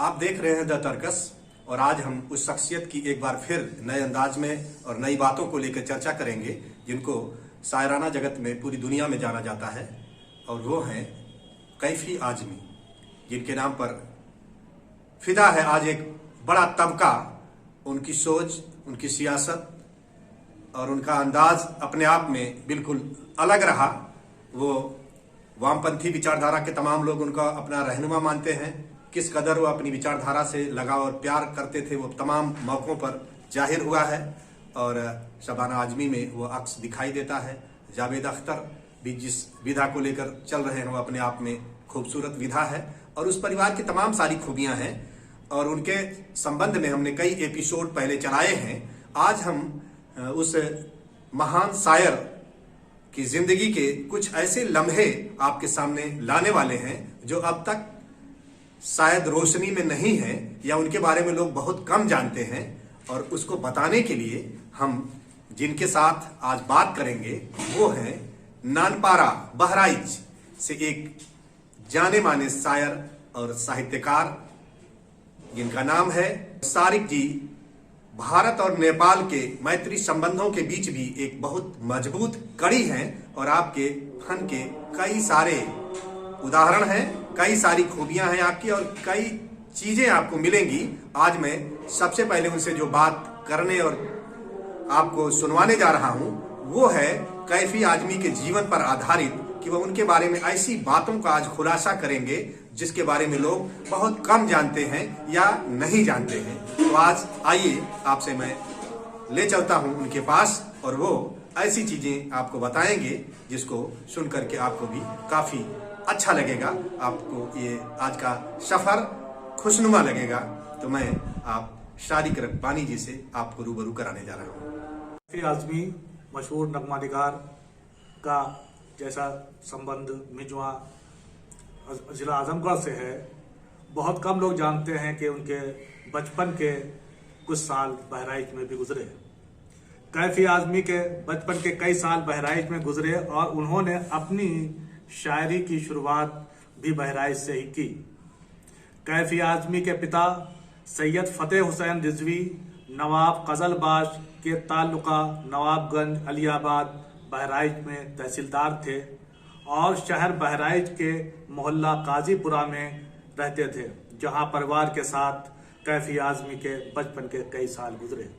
आप देख रहे हैं द तर्कस और आज हम उस शख्सियत की एक बार फिर नए अंदाज में और नई बातों को लेकर चर्चा करेंगे जिनको शायराना जगत में पूरी दुनिया में जाना जाता है और वो हैं कैफी आजमी, जिनके नाम पर फिदा है आज एक बड़ा तबका। उनकी सोच, उनकी सियासत और उनका अंदाज अपने आप में बिल्कुल अलग रहा। वो वामपंथी विचारधारा के तमाम लोग उनका अपना रहनुमा मानते हैं। किस कदर वो अपनी विचारधारा से लगाव और प्यार करते थे वो तमाम मौकों पर जाहिर हुआ है और शबाना आजमी में वो अक्स दिखाई देता है। जावेद अख्तर भी जिस विधा को लेकर चल रहे हैं वो अपने आप में खूबसूरत विधा है और उस परिवार की तमाम सारी खूबियां हैं और उनके संबंध में हमने कई एपिसोड पहले चलाए हैं। आज हम उस महान शायर की जिंदगी के कुछ ऐसे लम्हे आपके सामने लाने वाले हैं जो अब तक शायद रोशनी में नहीं है या उनके बारे में लोग बहुत कम जानते हैं। और उसको बताने के लिए हम जिनके साथ आज बात करेंगे वो है नानपारा बहराइच से एक जाने माने शायर और साहित्यकार जिनका नाम है सारिक जी। भारत और नेपाल के मैत्री संबंधों के बीच भी एक बहुत मजबूत कड़ी है और आपके फन के कई सारे उदाहरण हैं, कई सारी खूबियां हैं आपकी और कई चीजें आपको मिलेंगी। आज मैं सबसे पहले उनसे जो बात करने और आपको सुनवाने जा रहा हूं वो है कैफी आजमी के जीवन पर आधारित कि वह उनके बारे में ऐसी बातों का आज खुलासा करेंगे जिसके बारे में लोग बहुत कम जानते हैं या नहीं जानते हैं। तो आज आइए आपसे मैं ले चलता हूं उनके पास और वो ऐसी चीजें आपको बताएंगे जिसको सुन करके आपको भी काफी अच्छा लगेगा, आपको ये आज का सफर खुशनुमा लगेगा। तो मैं आप शारिक रब्बानी जी से आपको रूबरू कराने जा रहा हूँ। कैफी आजमी मशहूर नगमानिगार का जैसा संबंध मिजवा जिला आजमगढ़ से है। बहुत कम लोग जानते हैं कि उनके बचपन के कुछ साल बहराइच में भी गुजरे। कैफी आजमी के बचपन के कई साल बहराइच में गुजरे और उन्होंने अपनी शायरी की शुरुआत भी बहराइच से ही की। कैफी आजमी के पिता सैयद फतेह हुसैन रिजवी नवाब कजलबाश के ताल्लुका नवाबगंज अलियाबाद बहराइच में तहसीलदार थे और शहर बहराइच के मोहल्ला काजीपुरा में रहते थे, जहां परिवार के साथ कैफी आजमी के बचपन के कई साल गुजरे।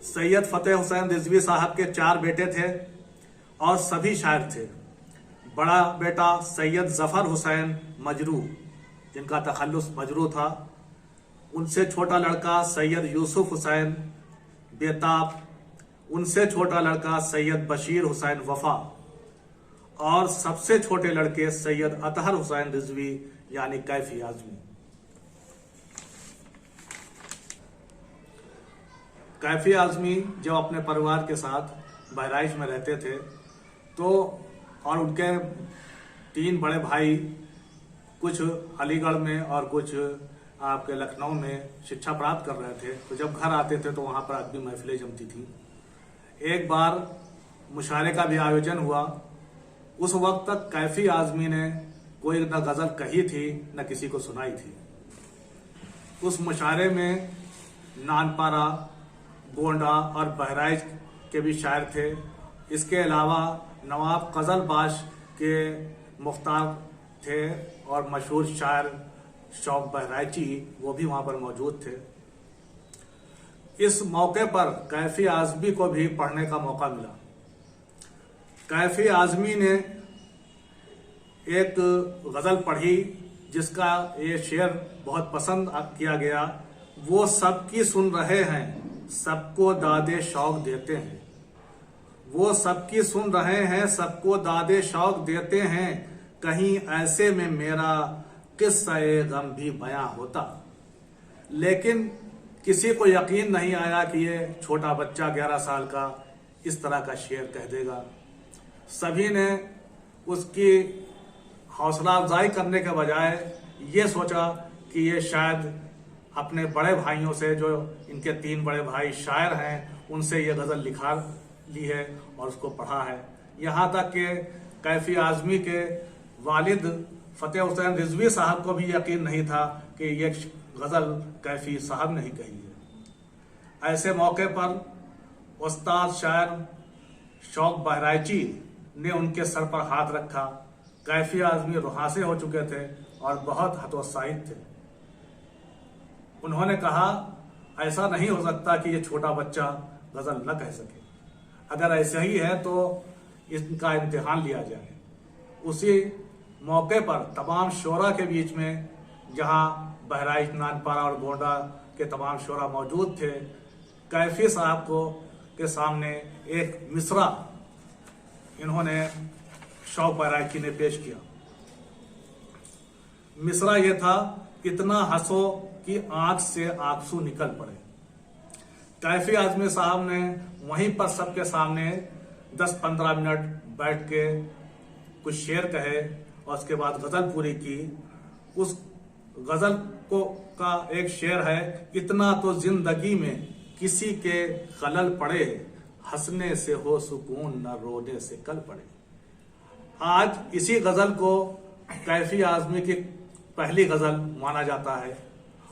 सैयद फतेह हुसैन रिजवी साहब के 4 बेटे थे और सभी शायर थे। बड़ा बेटा सैयद जफर हुसैन मजरू, जिनका तखल्लुस मजरू था। उनसे छोटा लड़का सैयद यूसुफ हुसैन बेताब, उनसे छोटा लड़का सैयद बशीर हुसैन वफा और सबसे छोटे लड़के सैयद अतहर हुसैन रिजवी यानी कैफी आजमी। कैफी आजमी जब अपने परिवार के साथ बहराइच में रहते थे तो और उनके 3 बड़े भाई कुछ अलीगढ़ में और कुछ आपके लखनऊ में शिक्षा प्राप्त कर रहे थे, तो जब घर आते थे तो वहाँ पर अदबी महफिलें जमती थी। एक बार मुशायरे का भी आयोजन हुआ। उस वक्त तक कैफी आजमी ने कोई न गज़ल कही थी न किसी को सुनाई थी। उस मुशायरे में नानपारा, गोंडा और बहराइच के भी शायर थे। इसके अलावा नवाब कजलबाश के मुख्तार थे और मशहूर शायर शौक बहराइची वो भी वहां पर मौजूद थे। इस मौके पर कैफी आजमी को भी पढ़ने का मौका मिला। कैफी आजमी ने एक गजल पढ़ी जिसका ये शेर बहुत पसंद किया गया। वो सबकी सुन रहे हैं, सबको दादे शौक देते हैं। वो सबकी सुन रहे हैं, सबको दादे शौक देते हैं। कहीं ऐसे में मेरा किस्सा-ए गम भी बयां होता। लेकिन किसी को यकीन नहीं आया कि ये छोटा बच्चा 11 साल का इस तरह का शेर कह देगा। सभी ने उसकी हौसला अफजाई करने के बजाय ये सोचा कि ये शायद अपने बड़े भाइयों से, जो इनके 3 बड़े भाई शायर हैं, उनसे ये गज़ल लिखा ली है और उसको पढ़ा है। यहाँ तक कि कैफी आजमी के वालिद फतेह हुसैन रिजवी साहब को भी यकीन नहीं था कि ये गजल कैफी साहब ने ही कही है। ऐसे मौके पर उस्ताद शायर शौक बहराइची ने उनके सर पर हाथ रखा। कैफी आजमी रुहासे हो चुके थे और बहुत हतोत्साहित थे। उन्होंने कहा, ऐसा नहीं हो सकता कि ये छोटा बच्चा गजल न कह सके। अगर ऐसा ही है तो इनका इम्तिहान लिया जाए। उसी मौके पर तमाम शोरा के बीच में, जहां बहराइच, नानपारा और गोंडा के तमाम शोरा मौजूद थे, कैफी साहब को के सामने एक मिसरा इन्होंने शौक बहराइची ने पेश किया। मिसरा यह था, कितना हंसो कि आंख से आंसू निकल पड़े। कैफी आजमी साहब ने वहीं पर सबके सामने 10-15 मिनट बैठ के कुछ शेर कहे और उसके बाद गजल पूरी की। उस गजल का एक शेर है, इतना तो जिंदगी में किसी के खलल पड़े, हंसने से हो सुकून न रोने से कल पड़े। आज इसी गजल को कैफी आजमी की पहली गजल माना जाता है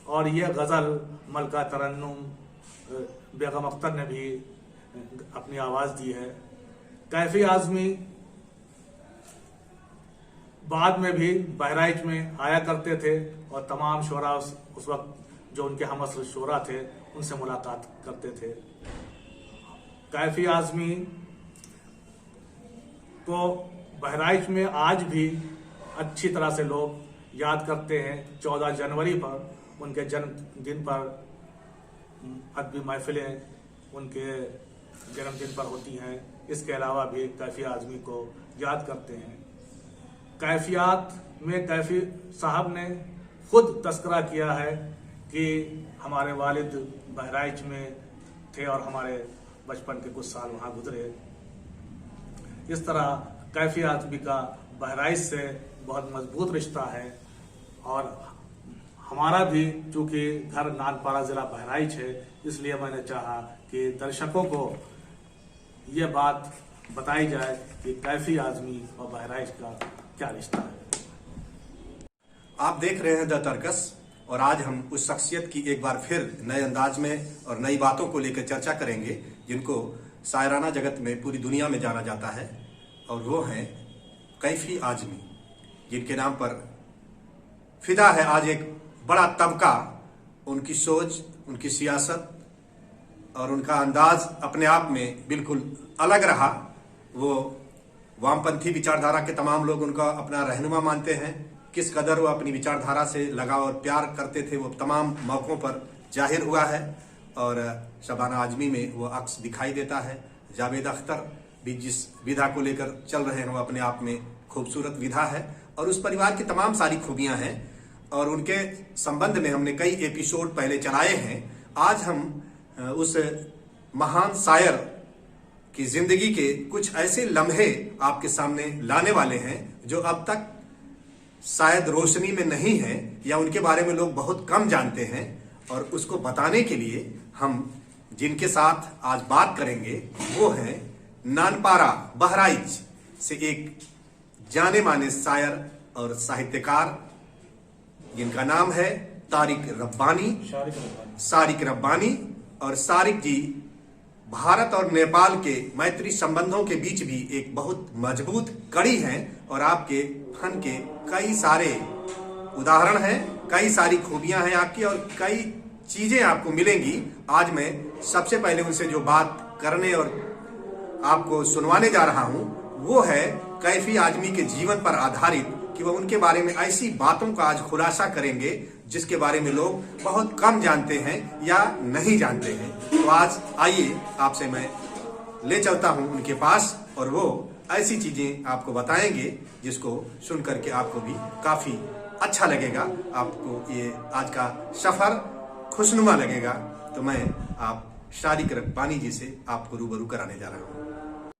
और यह गजल मलका तरन्नुम बेगम अख्तर ने भी अपनी आवाज दी है। कैफी आजमी बाद में भी बहराइच में आया करते थे और तमाम शोरा उस वक्त जो उनके हमअस्र शोरा थे उनसे मुलाकात करते थे। कैफी आजमी को बहराइच में आज भी अच्छी तरह से लोग याद करते हैं। 14 जनवरी पर उनके जन्मदिन पर अदबी महफिलें उनके जन्मदिन पर होती हैं। इसके अलावा भी कैफी आजमी को याद करते हैं। कैफियत में कैफी साहब ने खुद तस्करा किया है कि हमारे वालिद बहराइच में थे और हमारे बचपन के कुछ साल वहाँ गुजरे। इस तरह कैफी आजमी का बहराइच से बहुत मजबूत रिश्ता है और हमारा भी चूंकि घर नानपारा जिला बहराइच है, इसलिए मैंने चाहा कि दर्शकों को ये बात बताई जाए कि कैफी आजमी और बहराइच का क्या रिश्ता है। आप देख रहे हैं द तर्कस और आज हम उस शख्सियत की एक बार फिर नए अंदाज में और नई बातों को लेकर चर्चा करेंगे जिनको शायराना जगत में पूरी दुनिया में जाना जाता है, और वो हैं कैफी आजमी, जिनके नाम पर फिदा है आज एक बड़ा तबका। उनकी सोच, उनकी सियासत और उनका अंदाज अपने आप में बिल्कुल अलग रहा। वो वामपंथी विचारधारा के तमाम लोग उनका अपना रहनुमा मानते हैं। किस कदर वो अपनी विचारधारा से लगाव और प्यार करते थे वो तमाम मौकों पर जाहिर हुआ है और शबाना आजमी में वो अक्स दिखाई देता है। जावेद अख्तर भी जिस विधा को लेकर चल रहे हैं वो अपने आप में खूबसूरत विधा है और उस परिवार की तमाम सारी खूबियां हैं और उनके संबंध में हमने कई एपिसोड पहले चलाए हैं। आज हम उस महान शायर की जिंदगी के कुछ ऐसे लम्हे आपके सामने लाने वाले हैं जो अब तक शायद रोशनी में नहीं है या उनके बारे में लोग बहुत कम जानते हैं, और उसको बताने के लिए हम जिनके साथ आज बात करेंगे वो हैं नानपारा बहराइच से एक जाने माने शायर और साहित्यकार जिनका नाम है सारिक रब्बानी। और सारिक जी भारत और नेपाल के मैत्री संबंधों के बीच भी एक बहुत मजबूत कड़ी हैं और आपके फन के कई सारे उदाहरण हैं, कई सारी खूबियां हैं आपकी और कई चीजें आपको मिलेंगी। आज मैं सबसे पहले उनसे जो बात करने और आपको सुनवाने जा रहा हूं वो है कैफी आजमी के जीवन पर आधारित कि वह उनके बारे में ऐसी बातों का आज खुलासा करेंगे जिसके बारे में लोग बहुत कम जानते हैं या नहीं जानते हैं। तो आज आइए आपसे मैं ले चलता हूं उनके पास और वो ऐसी चीजें आपको बताएंगे जिसको सुन करके आपको भी काफी अच्छा लगेगा, आपको ये आज का सफर खुशनुमा लगेगा। तो मैं आप सारिक रब्बानी जी से आपको रूबरू कराने जा रहा हूँ।